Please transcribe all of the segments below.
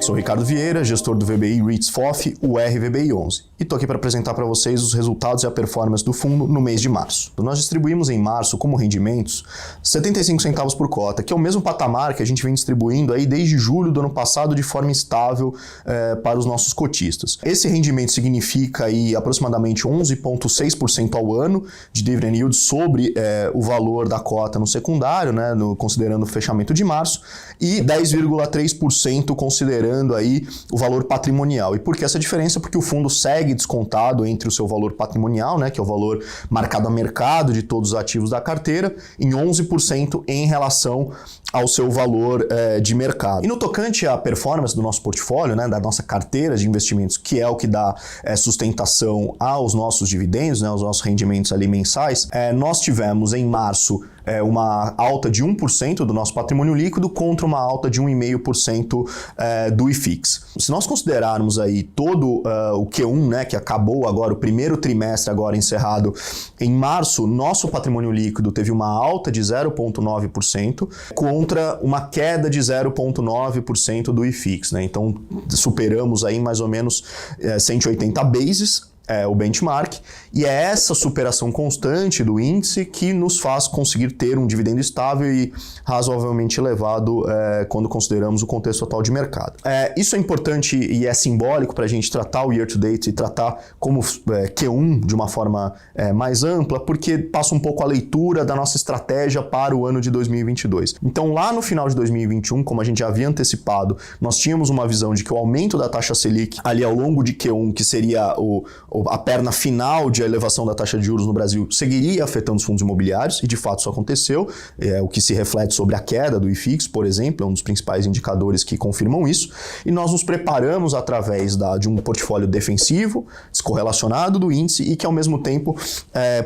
Sou Ricardo Vieira, gestor do VBI REITs FOF, o RVBI11, e estou aqui para apresentar para vocês os resultados e a performance do fundo no mês de março. Nós distribuímos em março como rendimentos 75 centavos por cota, que é o mesmo patamar que a gente vem distribuindo aí desde julho do ano passado de forma estável para os nossos cotistas. Esse rendimento significa aí aproximadamente 11,6% ao ano de dividend yield sobre o valor da cota no secundário, né, considerando o fechamento de março, e 10,3% considerando aí o valor patrimonial. E por que essa diferença? Porque o fundo segue descontado entre o seu valor patrimonial, né, que é o valor marcado a mercado de todos os ativos da carteira, em 11% em relação ao seu valor de mercado. E no tocante à performance do nosso portfólio, né, da nossa carteira de investimentos, que é o que dá sustentação aos nossos dividendos, né, aos nossos rendimentos ali mensais, nós tivemos em março uma alta de 1% do nosso patrimônio líquido contra uma alta de 1,5% do IFIX. Se nós considerarmos aí todo o Q1, né, que acabou agora, o primeiro trimestre agora encerrado em março, nosso patrimônio líquido teve uma alta de 0,9% contra uma queda de 0,9% do IFIX, né? Então superamos aí mais ou menos 180 bases, o benchmark, e é essa superação constante do índice que nos faz conseguir ter um dividendo estável e razoavelmente elevado quando consideramos o contexto atual de mercado. Isso é importante e é simbólico para a gente tratar o year to date e tratar como Q1 de uma forma mais ampla, porque passa um pouco a leitura da nossa estratégia para o ano de 2022. Então lá no final de 2021, como a gente já havia antecipado, nós tínhamos uma visão de que o aumento da taxa Selic ali ao longo de Q1, que seria a perna final de elevação da taxa de juros no Brasil, seguiria afetando os fundos imobiliários, e de fato isso aconteceu, o que se reflete sobre a queda do IFIX, por exemplo, é um dos principais indicadores que confirmam isso, e nós nos preparamos através de um portfólio defensivo, descorrelacionado do índice, e que ao mesmo tempo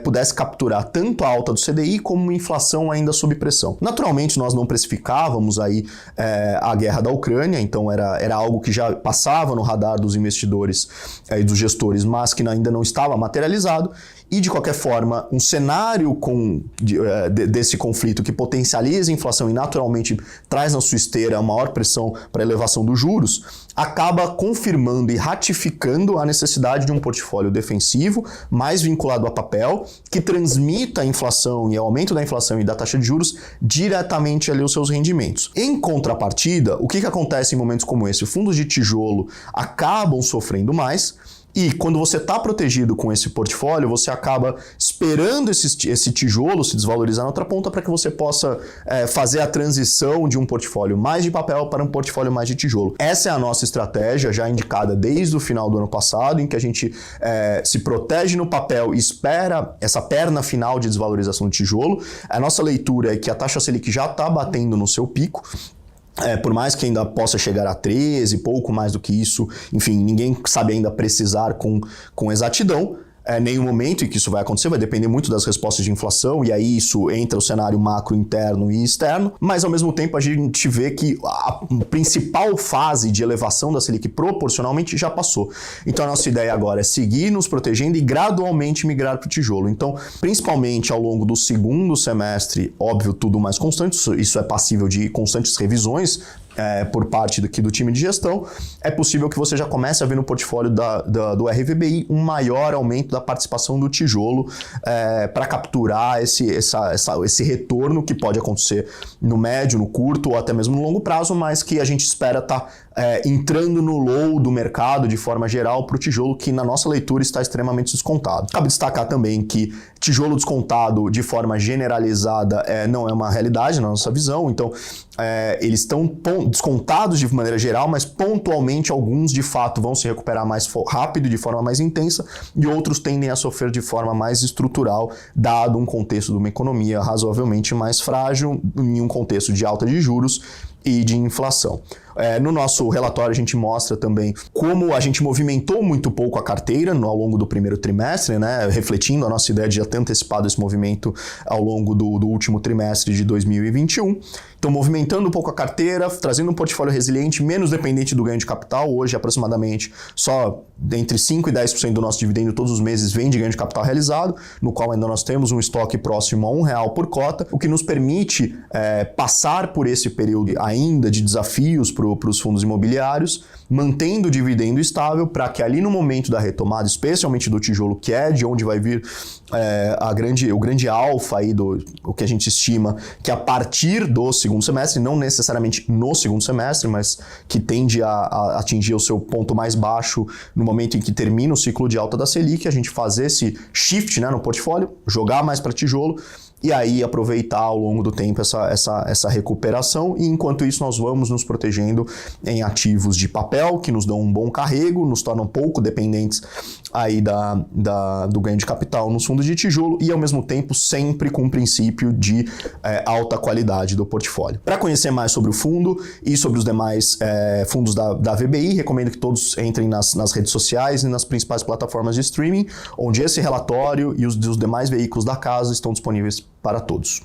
pudesse capturar tanto a alta do CDI como uma inflação ainda sob pressão. Naturalmente nós não precificávamos aí a guerra da Ucrânia, então era algo que já passava no radar dos investidores e dos gestores, mas que ainda não estava materializado, e de qualquer forma, um cenário desse conflito que potencializa a inflação e naturalmente traz na sua esteira a maior pressão para a elevação dos juros, acaba confirmando e ratificando a necessidade de um portfólio defensivo mais vinculado a papel, que transmita a inflação e o aumento da inflação e da taxa de juros diretamente ali aos seus rendimentos. Em contrapartida, o que acontece em momentos como esse? Fundos de tijolo acabam sofrendo mais, e quando você está protegido com esse portfólio, você acaba esperando esse tijolo se desvalorizar na outra ponta para que você possa fazer a transição de um portfólio mais de papel para um portfólio mais de tijolo. Essa é a nossa estratégia, já indicada desde o final do ano passado, em que a gente se protege no papel e espera essa perna final de desvalorização do tijolo. A nossa leitura é que a taxa Selic já está batendo no seu pico, por mais que ainda possa chegar a 13, pouco mais do que isso, enfim, ninguém sabe ainda precisar com exatidão. Nenhum momento em que isso vai acontecer, vai depender muito das respostas de inflação, e aí isso entra o cenário macro interno e externo, mas ao mesmo tempo a gente vê que a principal fase de elevação da Selic proporcionalmente já passou. Então a nossa ideia agora é seguir nos protegendo e gradualmente migrar para o tijolo. Então, principalmente ao longo do segundo semestre, óbvio, tudo mais constante, isso é passível de constantes revisões por parte do time de gestão, é possível que você já comece a ver no portfólio do RVBI um maior aumento da participação do tijolo para capturar esse retorno que pode acontecer no médio, no curto ou até mesmo no longo prazo, mas que a gente espera estar entrando no low do mercado de forma geral para o tijolo, que na nossa leitura está extremamente descontado. Cabe destacar também que tijolo descontado de forma generalizada não é uma realidade na nossa visão, então eles estão descontados de maneira geral, mas pontualmente alguns de fato vão se recuperar mais rápido, de forma mais intensa, e outros tendem a sofrer de forma mais estrutural, dado um contexto de uma economia razoavelmente mais frágil, em um contexto de alta de juros e de inflação. No nosso relatório a gente mostra também como a gente movimentou muito pouco a carteira ao longo do primeiro trimestre, né, refletindo a nossa ideia de já ter antecipado esse movimento ao longo do último trimestre de 2021. Então, movimentando um pouco a carteira, trazendo um portfólio resiliente, menos dependente do ganho de capital. Hoje, aproximadamente, só entre 5% e 10% do nosso dividendo todos os meses vem de ganho de capital realizado, no qual ainda nós temos um estoque próximo a R$1 por cota, o que nos permite passar por esse período ainda de desafios para os fundos imobiliários, mantendo o dividendo estável para que ali no momento da retomada, especialmente do tijolo, que é de onde vai vir o grande alfa aí o que a gente estima que a partir do segundo semestre, não necessariamente no segundo semestre, mas que tende a atingir o seu ponto mais baixo no momento em que termina o ciclo de alta da Selic, a gente fazer esse shift, né, no portfólio, jogar mais para tijolo, e aí aproveitar ao longo do tempo essa recuperação, e enquanto isso nós vamos nos protegendo em ativos de papel, que nos dão um bom carrego, nos tornam pouco dependentes aí do ganho de capital nos fundos de tijolo, e ao mesmo tempo sempre com o princípio de alta qualidade do portfólio. Para conhecer mais sobre o fundo e sobre os demais fundos da VBI, recomendo que todos entrem nas redes sociais e nas principais plataformas de streaming, onde esse relatório e os demais veículos da casa estão disponíveis para todos.